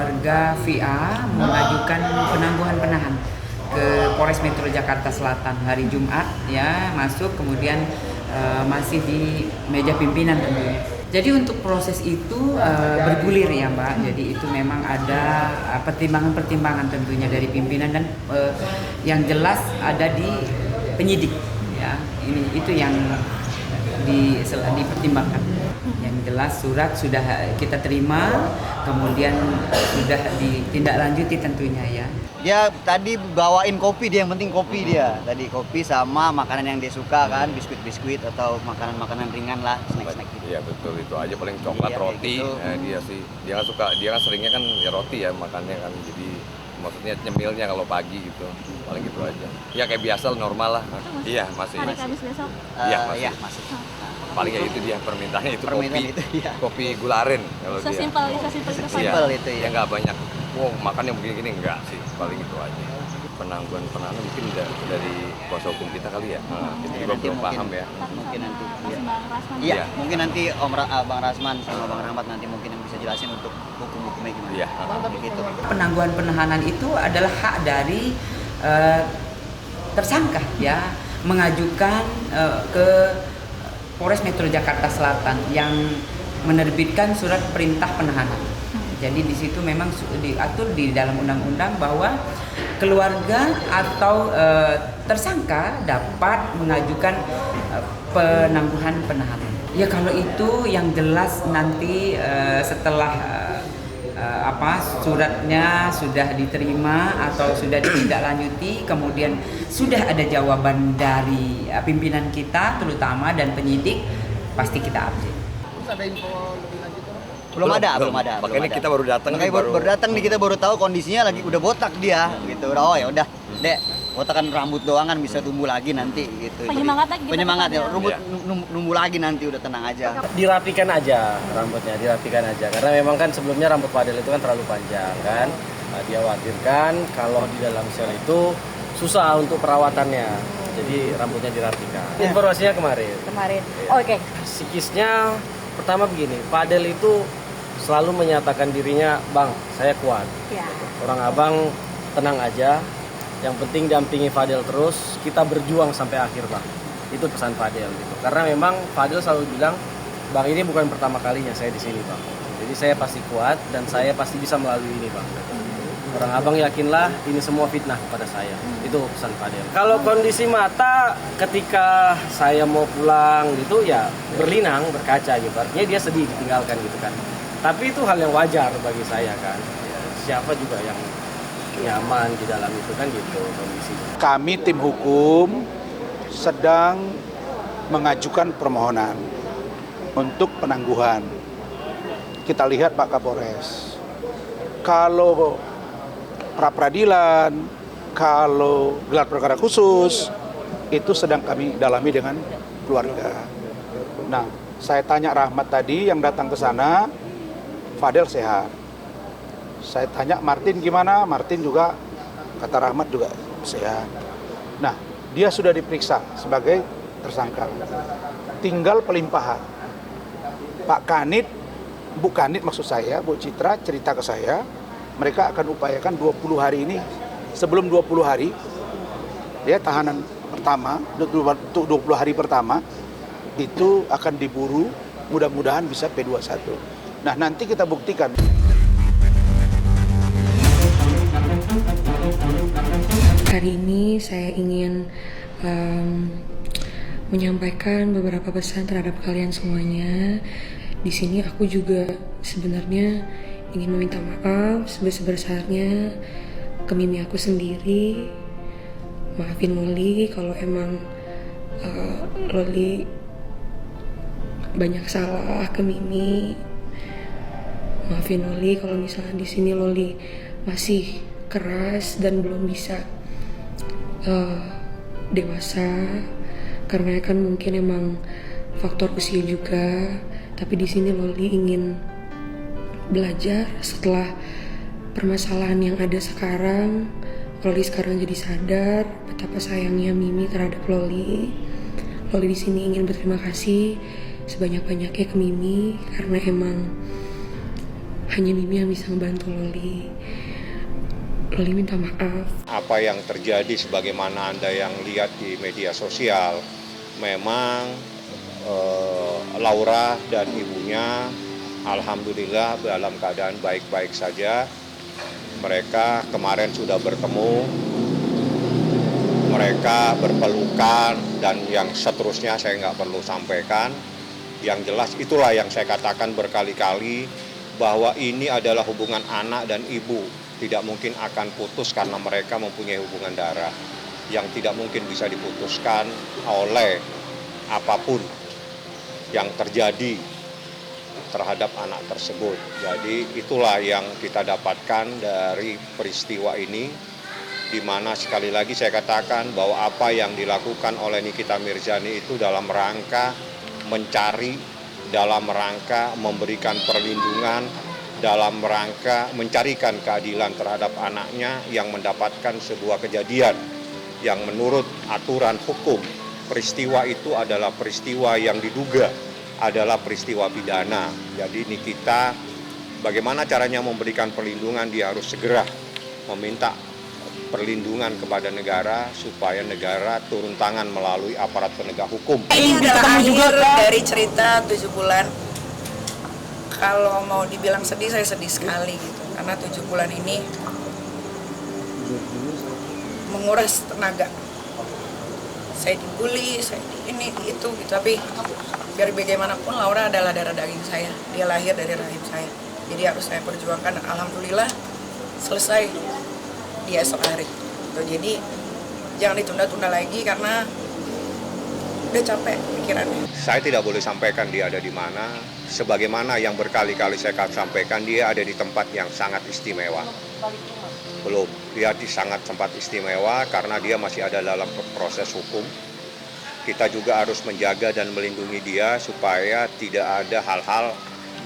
keluarga VA mengajukan penangguhan penahan ke Polres Metro Jakarta Selatan hari Jumat ya, masuk kemudian masih di meja pimpinan tentunya. Jadi untuk proses itu bergulir ya Mbak. Jadi itu memang ada pertimbangan-pertimbangan tentunya dari pimpinan dan yang jelas ada di penyidik ya. Itu yang dipertimbangkan. Yang jelas surat sudah kita terima, kemudian sudah ditindaklanjuti tentunya ya. Dia tadi bawain kopi, dia yang penting kopi dia. Tadi kopi sama makanan yang dia suka kan, biskuit-biskuit atau makanan-makanan ringan lah, snack-snack gitu. Iya betul, itu aja paling coklat, iya, roti. Gitu. Dia kan suka, dia kan seringnya kan ya roti ya makannya kan, jadi maksudnya nyemilnya kalau pagi gitu, paling gitu aja. Ya kayak biasa normal lah. Iya masih. Hari Kamis besok? Iya masih. Paling ya itu dia permintaannya itu Permintaan kopi, itu, iya. kopi gula aren kalau dia. Sesimpel itu Iya, Simpel itu ya. Ya nggak banyak. Wow makan yang begini-gini enggak sih, paling itu aja. Penangguhan penahanan mungkin dari kuasa hukum kita kali ya. Kita juga belum paham ya. Mungkin nanti. Bang Rasman. Iya, mungkin nanti Bang Rasman sama Bang Rahmat nanti mungkin yang bisa jelasin untuk hukum-hukumnya gimana. Iya. Gitu. Penangguhan penahanan itu adalah hak dari tersangka ya, mengajukan ke Polres Metro Jakarta Selatan yang menerbitkan surat perintah penahanan. Jadi di situ memang diatur di dalam undang-undang bahwa keluarga atau tersangka dapat mengajukan penangguhan penahanan. Ya kalau itu yang jelas nanti setelah suratnya sudah diterima atau sudah ditindaklanjuti, kemudian sudah ada jawaban dari pimpinan kita terutama dan penyidik, pasti kita update. Terus ada info lebih lanjut? Belum ada. Makanya kita baru datang. Makanya baru datang nih, kita baru tahu kondisinya lagi udah botak dia gitu. Oh ya udah, Dek, botakan rambut doang kan bisa tumbuh lagi nanti gitu. Penyemangat lagi gitu. Penyemangat ya, rambut Iya. numbuh lagi nanti, udah tenang aja. Dirapikan aja rambutnya, karena memang kan sebelumnya rambut Fadel itu kan terlalu panjang kan. Nah, dia khawatirkan kalau di dalam sel itu susah untuk perawatannya, jadi rambutnya dirapikan. Informasinya kemarin. Oke. Psikisnya pertama begini, Fadel itu selalu menyatakan dirinya, Bang, saya kuat. Ya. Orang abang tenang aja, yang penting dampingi Fadel terus, kita berjuang sampai akhir Bang. Itu pesan Fadel gitu. Karena memang Fadel selalu bilang, Bang ini bukan pertama kalinya saya di sini Bang. Jadi saya pasti kuat dan saya pasti bisa melalui ini Bang. Orang abang yakinlah ini semua fitnah kepada saya. Itu pesan Fadel. Kalau kondisi mata ketika saya mau pulang gitu ya berlinang, berkaca gitu. Artinya dia sedih ditinggalkan gitu kan. Tapi itu hal yang wajar bagi saya kan. Ya, siapa juga yang nyaman di dalam itu kan gitu kondisinya. Kami tim hukum sedang mengajukan permohonan untuk penangguhan. Kita lihat Pak Kapolres. Kalau pra-peradilan, kalau gelar perkara khusus, itu sedang kami dalami dengan keluarga. Nah, saya tanya Rahmat tadi yang datang ke sana, Fadel sehat. Saya tanya Martin gimana, Martin juga, kata Rahmat juga sehat. Nah, dia sudah diperiksa sebagai tersangka. Tinggal pelimpahan. Pak Kanit, Bu Kanit maksud saya, Bu Citra cerita ke saya, mereka akan upayakan 20 hari ini, sebelum 20 hari, dia tahanan pertama, 20 hari pertama, itu akan diburu, mudah-mudahan bisa P21. Nah, nanti kita buktikan. Hari ini saya ingin menyampaikan beberapa pesan terhadap kalian semuanya. Di sini aku juga sebenarnya ingin meminta maaf sebesar-besarnya ke Mimi aku sendiri. Maafin Loli kalau emang Loli banyak salah ke Mimi. Maafin Loli kalau misalnya di sini Loli masih keras dan belum bisa dewasa, karena kan mungkin emang faktor usia juga. Tapi di sini Loli ingin belajar setelah permasalahan yang ada sekarang. Loli sekarang jadi sadar betapa sayangnya Mimi terhadap Loli. Loli di sini ingin berterima kasih sebanyak-banyaknya ke Mimi karena emang hanya Mimi yang bisa ngebantu Loli. Loli minta maaf. Apa yang terjadi sebagaimana Anda yang lihat di media sosial, memang Laura dan ibunya alhamdulillah dalam keadaan baik-baik saja. Mereka kemarin sudah bertemu, mereka berpelukan, dan yang seterusnya saya nggak perlu sampaikan. Yang jelas itulah yang saya katakan berkali-kali, bahwa ini adalah hubungan anak dan ibu. Tidak mungkin akan putus karena mereka mempunyai hubungan darah yang tidak mungkin bisa diputuskan oleh apapun yang terjadi terhadap anak tersebut. Jadi itulah yang kita dapatkan dari peristiwa ini, di mana sekali lagi saya katakan bahwa apa yang dilakukan oleh Nikita Mirzani itu dalam rangka mencari, dalam rangka memberikan perlindungan, dalam rangka mencarikan keadilan terhadap anaknya yang mendapatkan sebuah kejadian yang menurut aturan hukum, peristiwa itu adalah peristiwa yang diduga adalah peristiwa pidana. Jadi Nikita bagaimana caranya memberikan perlindungan, dia harus segera meminta perlindungan kepada negara supaya negara turun tangan melalui aparat penegak hukum. Ini adalah akhir dari cerita 7 bulan. Kalau mau dibilang sedih, saya sedih sekali gitu. Karena 7 bulan ini menguras tenaga. Saya dibully, saya ini itu gitu. Tapi biar bagaimanapun Laura adalah darah daging saya. Dia lahir dari rahim saya. Jadi harus saya perjuangkan. Alhamdulillah selesai di esok hari. Jadi jangan ditunda-tunda lagi karena udah capek pikirannya. Saya tidak boleh sampaikan dia ada di mana. Sebagaimana yang berkali-kali saya sampaikan, dia ada di tempat yang sangat istimewa. Belum, dia sangat tempat istimewa karena dia masih ada dalam proses hukum. Kita juga harus menjaga dan melindungi dia supaya tidak ada hal-hal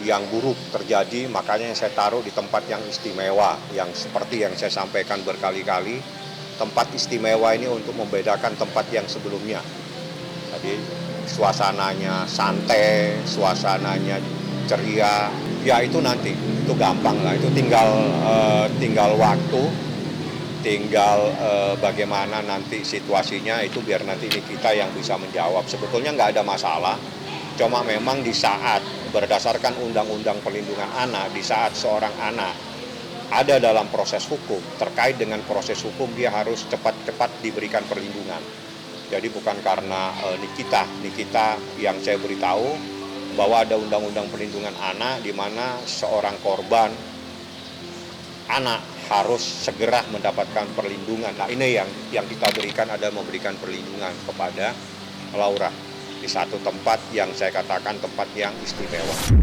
yang buruk terjadi. Makanya saya taruh di tempat yang istimewa, yang seperti yang saya sampaikan berkali-kali. Tempat istimewa ini untuk membedakan tempat yang sebelumnya. Jadi suasananya santai, suasananya ceria, ya itu nanti, itu gampang lah, itu tinggal waktu, tinggal bagaimana nanti situasinya, itu biar nanti kita yang bisa menjawab. Sebetulnya nggak ada masalah, cuma memang di saat berdasarkan Undang-Undang Perlindungan Anak, di saat seorang anak ada dalam proses hukum, terkait dengan proses hukum dia harus cepat-cepat diberikan perlindungan. Jadi bukan karena Nikita yang saya beritahu bahwa ada Undang-Undang Perlindungan Anak di mana seorang korban anak harus segera mendapatkan perlindungan. Nah ini yang kita berikan adalah memberikan perlindungan kepada Laura di satu tempat yang saya katakan tempat yang istimewa.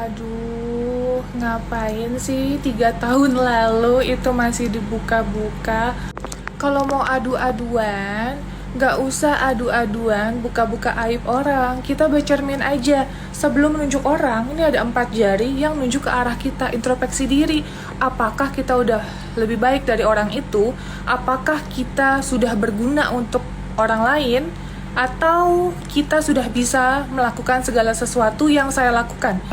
Aduh, ngapain sih 3 tahun lalu itu masih dibuka-buka? Kalau mau adu-aduan, gak usah adu-aduan buka-buka aib orang. Kita bercermin aja. Sebelum menunjuk orang, ini ada 4 jari yang nunjuk ke arah kita. Introspeksi diri. Apakah kita udah lebih baik dari orang itu? Apakah kita sudah berguna untuk orang lain? Atau kita sudah bisa melakukan segala sesuatu yang saya lakukan?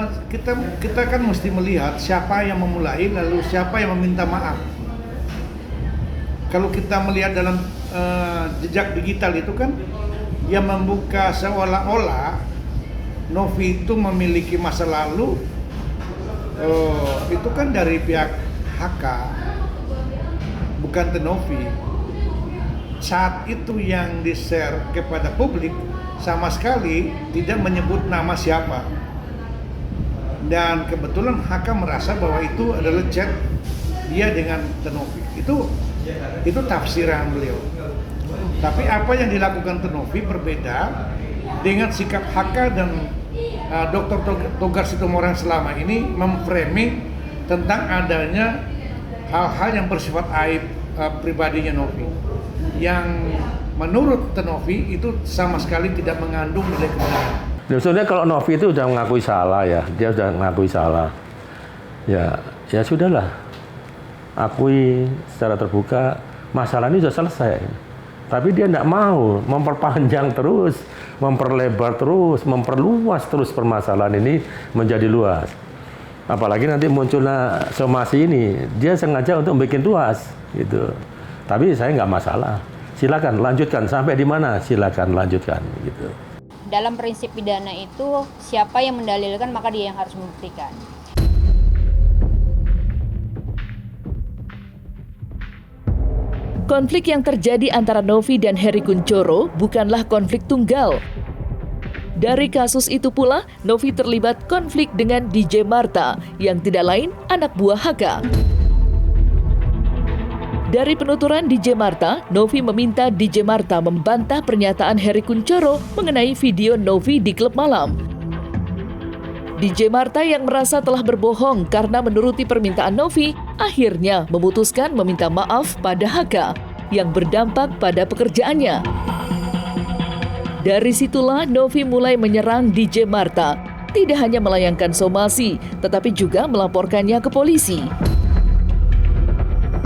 Kita kan mesti melihat siapa yang memulai, lalu siapa yang meminta maaf. Kalau kita melihat dalam jejak digital itu kan, dia membuka seolah-olah Novi itu memiliki masa lalu, itu kan dari pihak HK, bukan Novi. Saat itu yang di-share kepada publik sama sekali tidak menyebut nama siapa. Dan kebetulan HK merasa bahwa itu adalah chat dia dengan Tenovi. Itu tafsiran beliau. Tapi apa yang dilakukan Tenovi berbeda dengan sikap HK dan Dr. Togar Sitomorang selama ini memframing tentang adanya hal-hal yang bersifat aib pribadinya Novi, yang menurut Tenovi itu sama sekali tidak mengandung nilai kebenaran. Sebenarnya kalau Novi itu sudah mengakui salah ya, dia sudah mengakui salah. Ya sudahlah, akui secara terbuka masalah ini sudah selesai. Tapi dia tidak mau memperpanjang terus, memperlebar terus, memperluas terus permasalahan ini menjadi luas. Apalagi nanti munculnya somasi ini, dia sengaja untuk bikin luas gitu. Tapi saya nggak masalah. Silakan lanjutkan sampai di mana, silakan lanjutkan gitu. Dalam prinsip pidana itu siapa yang mendalilkan maka dia yang harus membuktikan. Konflik yang terjadi antara Novi dan Heri Kunchoro bukanlah konflik tunggal. Dari kasus itu pula, Novi terlibat konflik dengan DJ Marta yang tidak lain anak buah HK. Dari penuturan DJ Marta, Novi meminta DJ Marta membantah pernyataan Heri Kunchoro mengenai video Novi di klub malam. DJ Marta yang merasa telah berbohong karena menuruti permintaan Novi, akhirnya memutuskan meminta maaf pada HK yang berdampak pada pekerjaannya. Dari situlah Novi mulai menyerang DJ Marta, tidak hanya melayangkan somasi, tetapi juga melaporkannya ke polisi.